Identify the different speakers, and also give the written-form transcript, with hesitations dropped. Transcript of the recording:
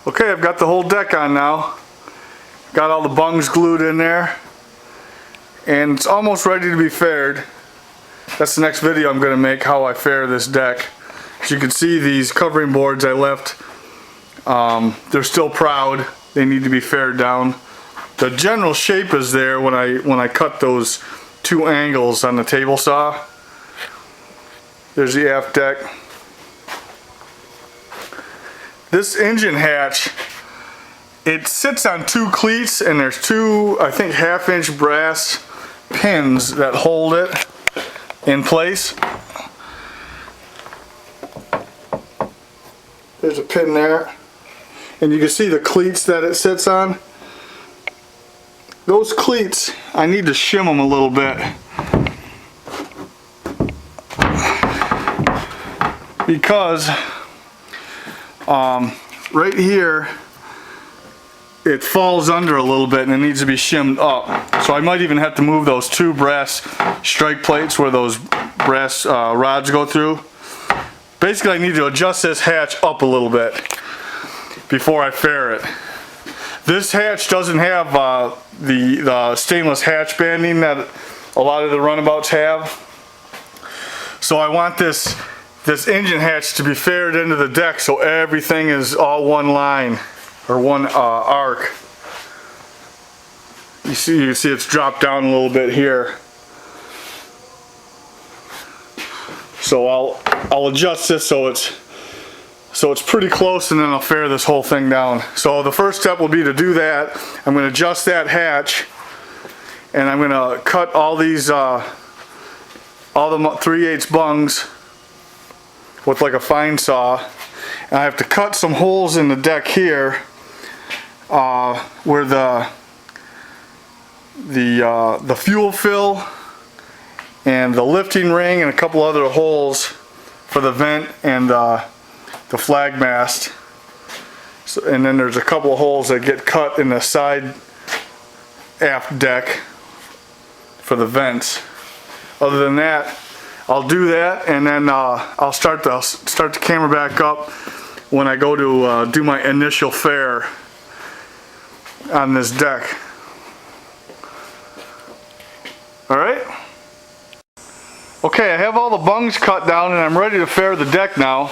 Speaker 1: Okay, I've got the whole deck on now. Got all the bungs glued in there. And it's almost ready to be faired. That's the next video I'm going to make, how I fair this deck. As you can see, these covering boards I left, they're still proud. They need to be faired down. The general shape is there when I cut those two angles on the table saw. There's the aft deck. This engine hatch, it sits on two cleats, and there's two, I think, 1/2-inch brass pins that hold it in place. There's a pin there, and you can see the cleats that it sits on. Those cleats, I need to shim them a little bit because right here it falls under a little bit and it needs to be shimmed up. So I might even have to move those two brass strike plates where those brass rods go through. Basically, I need to adjust this hatch up a little bit before I fair it. This hatch doesn't have the stainless hatch banding that a lot of the runabouts have. So I want this engine hatch to be faired into the deck so everything is all one line or one arc. You can see it's dropped down a little bit here. So I'll adjust this so it's pretty close, and then I'll fair this whole thing down. So the first step will be to do that. I'm going to adjust that hatch, and I'm going to cut all these all the 3/8 bungs with like a fine saw, and I have to cut some holes in the deck here where the fuel fill and the lifting ring and a couple other holes for the vent and the flag mast. So, and then there's a couple of holes that get cut in the side aft deck for the vents. Other than that, I'll do that, and then I'll start the camera back up when I go to do my initial fair on this deck. Alright? Okay, I have all the bungs cut down and I'm ready to fair the deck now.